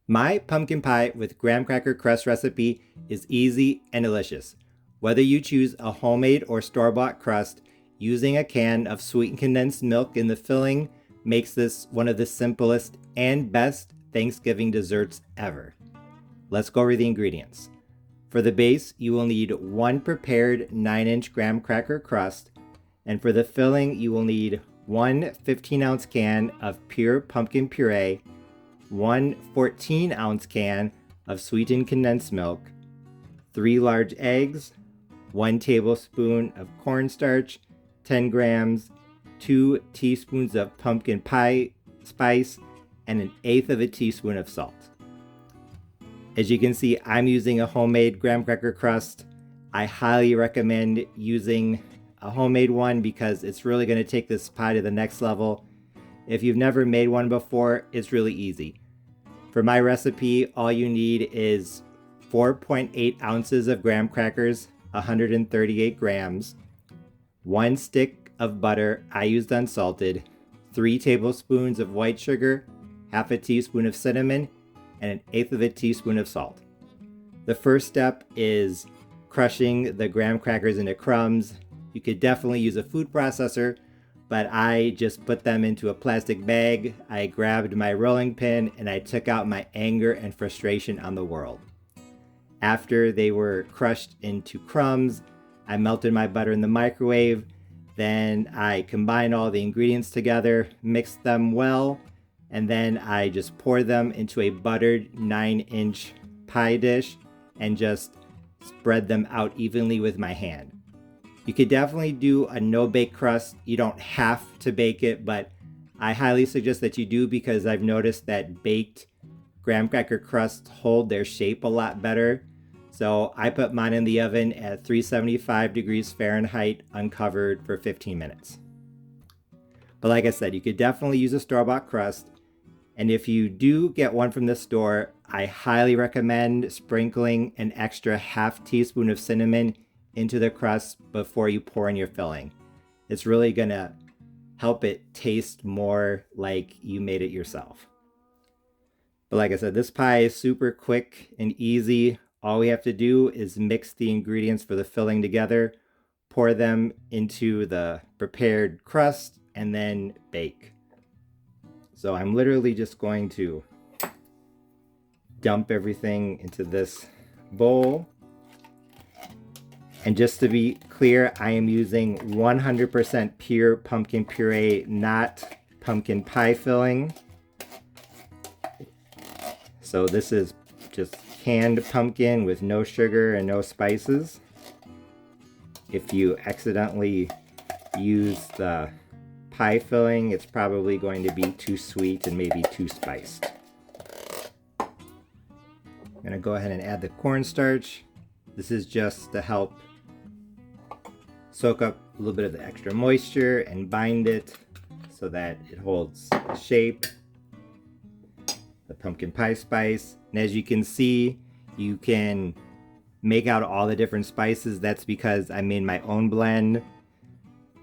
My pumpkin pie with graham cracker crust recipe is easy and delicious. Whether you choose a homemade or store-bought crust, using a can of sweetened condensed milk in the filling makes this one of the simplest and best Thanksgiving desserts ever. Let's go over the ingredients. For the base, you will need one prepared 9-inch graham cracker crust, and for the filling, you will need one 15-ounce can of pure pumpkin puree, one 14-ounce can of sweetened condensed milk, 3 large eggs, 1 tablespoon of cornstarch, 10 grams, 2 teaspoons of pumpkin pie spice, and 1/8 of a teaspoon of salt. As you can see, I'm using a homemade graham cracker crust. I highly recommend using a homemade one because it's really going to take this pie to the next level. If you've never made one before, it's really easy. For my recipe, all you need is 4.8 ounces of graham crackers, 138 grams, 1 stick of butter, I used unsalted, 3 tablespoons of white sugar, half a teaspoon of cinnamon, and 1/8 of a teaspoon of salt. The first step is crushing the graham crackers into crumbs. You could definitely use a food processor, but I just put them into a plastic bag. I grabbed my rolling pin and I took out my anger and frustration on the world. After they were crushed into crumbs, I melted my butter in the microwave. Then I combined all the ingredients together, mixed them well, and then I just poured them into a buttered 9-inch pie dish and just spread them out evenly with my hand. You could definitely do a no-bake crust. You don't have to bake it, but I highly suggest that you do because I've noticed that baked graham cracker crusts hold their shape a lot better. So I put mine in the oven at 375 degrees Fahrenheit uncovered for 15 minutes. But like I said, you could definitely use a store-bought crust. And if you do get one from the store, I highly recommend sprinkling an extra half teaspoon of cinnamon into the crust before you pour in your filling. It's really gonna help it taste more like you made it yourself. But like I said, this pie is super quick and easy. All we have to do is mix the ingredients for the filling together, pour them into the prepared crust, and then bake. So I'm literally just going to dump everything into this bowl. And just to be clear, I am using 100% pure pumpkin puree, not pumpkin pie filling. So this is just canned pumpkin with no sugar and no spices. If you accidentally use the pie filling, it's probably going to be too sweet and maybe too spiced. I'm gonna go ahead and add the cornstarch. This is just to help soak up a little bit of the extra moisture and bind it so that it holds the shape. The pumpkin pie spice, and as you can see, you can make out all the different spices. That's because I made my own blend.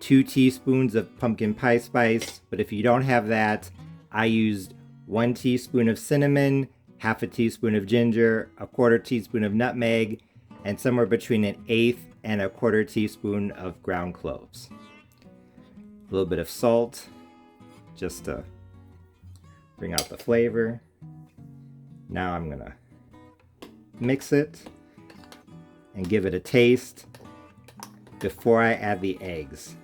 2 teaspoons of pumpkin pie spice, but if you don't have that, I used 1 teaspoon of cinnamon, half a teaspoon of ginger, 1/4 teaspoon of nutmeg, and somewhere between 1/8 and 1/4 teaspoon of ground cloves. A little bit of salt, just to bring out the flavor. Now I'm gonna mix it and give it a taste before I add the eggs.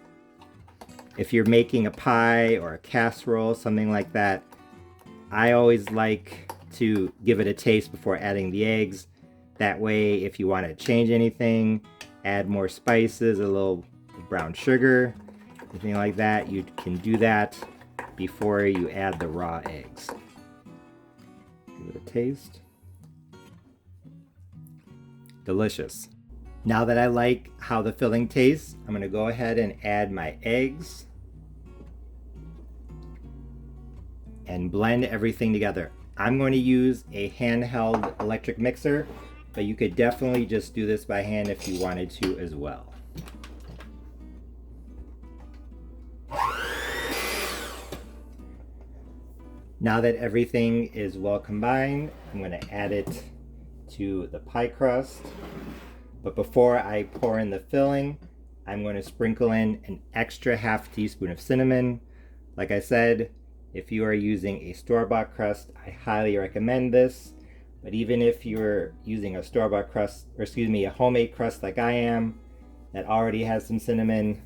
If you're making a pie or a casserole, something like that, I always like to give it a taste before adding the eggs. That way, if you want to change anything, add more spices, a little brown sugar, anything like that, you can do that before you add the raw eggs. Give it a taste. Delicious. Now that I like how the filling tastes, I'm going to go ahead and add my eggs and blend everything together. I'm going to use a handheld electric mixer, but you could definitely just do this by hand if you wanted to as well. Now that everything is well combined, I'm going to add it to the pie crust. But before I pour in the filling, I'm going to sprinkle in an extra half teaspoon of cinnamon. Like I said, if you are using a store-bought crust, I highly recommend this. But even if you're using a store-bought crust, or excuse me, a homemade crust like I am, that already has some cinnamon,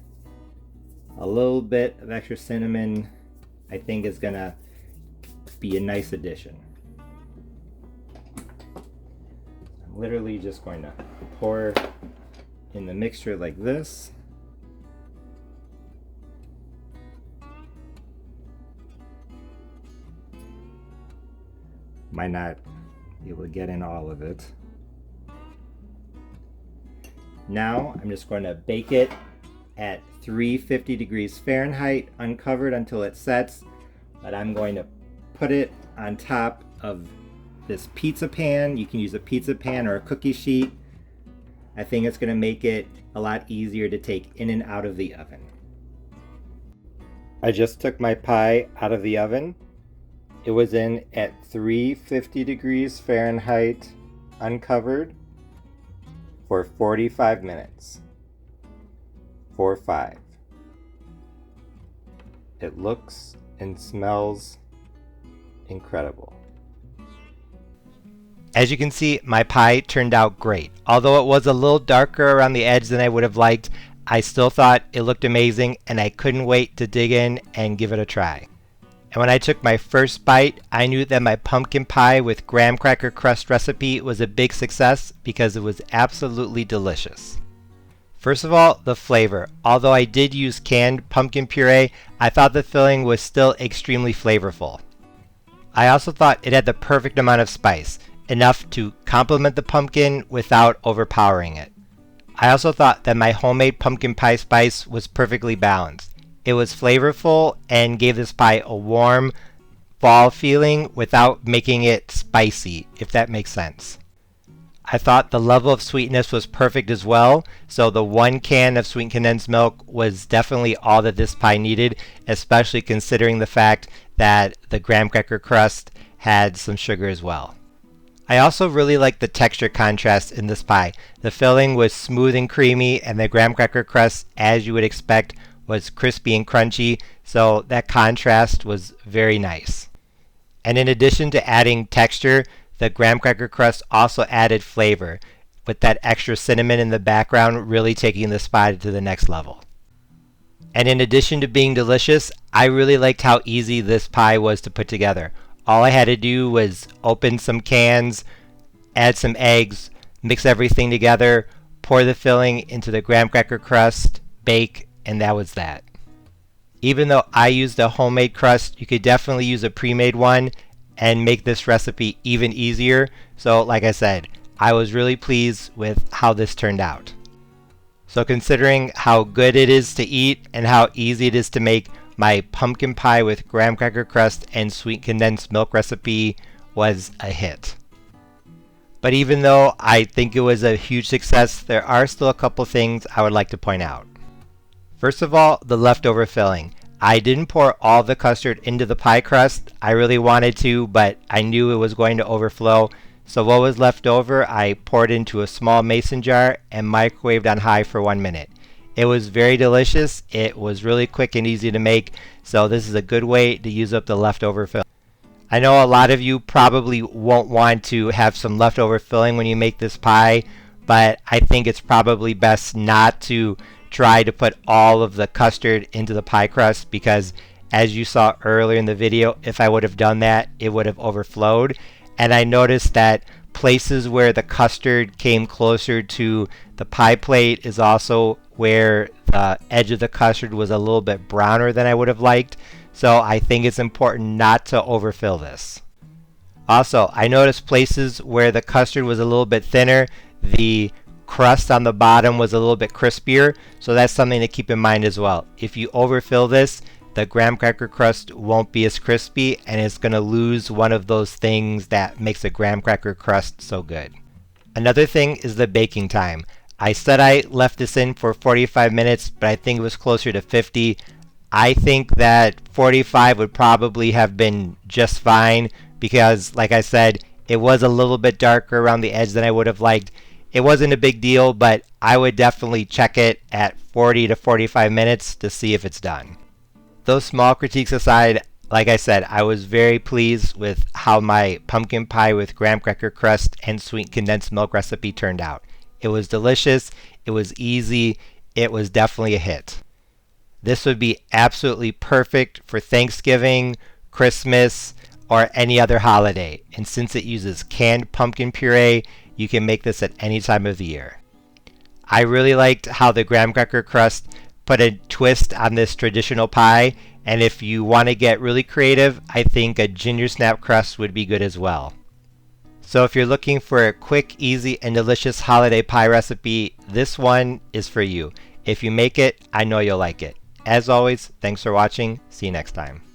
a little bit of extra cinnamon, I think is gonna be a nice addition. I'm literally just going to pour in the mixture like this. Might not be able to get in all of it. Now I'm just going to bake it at 350 degrees Fahrenheit, uncovered until it sets. But I'm going to put it on top of this pizza pan. You can use a pizza pan or a cookie sheet. I think it's going to make it a lot easier to take in and out of the oven. I just took my pie out of the oven. It was in at 350 degrees Fahrenheit, uncovered, for 45 minutes. 4-5. It looks and smells incredible. As you can see, my pie turned out great. Although it was a little darker around the edge than I would have liked, I still thought it looked amazing and I couldn't wait to dig in and give it a try. And when I took my first bite, I knew that my pumpkin pie with graham cracker crust recipe was a big success because it was absolutely delicious. First of all, the flavor. Although I did use canned pumpkin puree, I thought the filling was still extremely flavorful. I also thought it had the perfect amount of spice, enough to complement the pumpkin without overpowering it. I also thought that my homemade pumpkin pie spice was perfectly balanced. It was flavorful and gave this pie a warm fall feeling without making it spicy, if that makes sense. I thought the level of sweetness was perfect as well, so the 1 can of sweetened condensed milk was definitely all that this pie needed, especially considering the fact that the graham cracker crust had some sugar as well. I also really liked the texture contrast in this pie. The filling was smooth and creamy, and the graham cracker crust, as you would expect, was crispy and crunchy, so that contrast was very nice. And in addition to adding texture, the graham cracker crust also added flavor, with that extra cinnamon in the background really taking the pie to the next level. And in addition to being delicious, I really liked how easy this pie was to put together. All I had to do was open some cans, add some eggs, mix everything together, pour the filling into the graham cracker crust, bake, and that was that. Even though I used a homemade crust, you could definitely use a pre-made one and make this recipe even easier. So like I said, I was really pleased with how this turned out. So considering how good it is to eat and how easy it is to make, my pumpkin pie with graham cracker crust and sweet condensed milk recipe was a hit. But even though I think it was a huge success, there are still a couple things I would like to point out. First of all, the leftover filling. I didn't pour all the custard into the pie crust. I really wanted to, but I knew it was going to overflow. So what was left over, I poured into a small mason jar and microwaved on high for 1 minute. It was very delicious. It was really quick and easy to make, so this is a good way to use up the leftover filling. I know a lot of you probably won't want to have some leftover filling when you make this pie, but I think it's probably best not to try to put all of the custard into the pie crust, because as you saw earlier in the video, if I would have done that, it would have overflowed. And I noticed that places where the custard came closer to the pie plate is also where the edge of the custard was a little bit browner than I would have liked. So I think it's important not to overfill this. Also, I noticed places where the custard was a little bit thinner, the crust on the bottom was a little bit crispier, so that's something to keep in mind as well. If you overfill this, the graham cracker crust won't be as crispy, and it's going to lose one of those things that makes a graham cracker crust so good. Another thing is the baking time. I said I left this in for 45 minutes, but I think it was closer to 50. I think that 45 would probably have been just fine because, like I said, it was a little bit darker around the edge than I would have liked. It wasn't a big deal, but I would definitely check it at 40 to 45 minutes to see if it's done. Those small critiques aside, like I said, I was very pleased with how my pumpkin pie with graham cracker crust and sweet condensed milk recipe turned out. It was delicious, it was easy, it was definitely a hit. This would be absolutely perfect for Thanksgiving, Christmas, or any other holiday. And since it uses canned pumpkin puree, you can make this at any time of the year. I really liked how the graham cracker crust put a twist on this traditional pie, and if you want to get really creative, I think a ginger snap crust would be good as well. So if you're looking for a quick, easy, and delicious holiday pie recipe, this one is for you. If you make it, I know you'll like it. As always, thanks for watching. See you next time.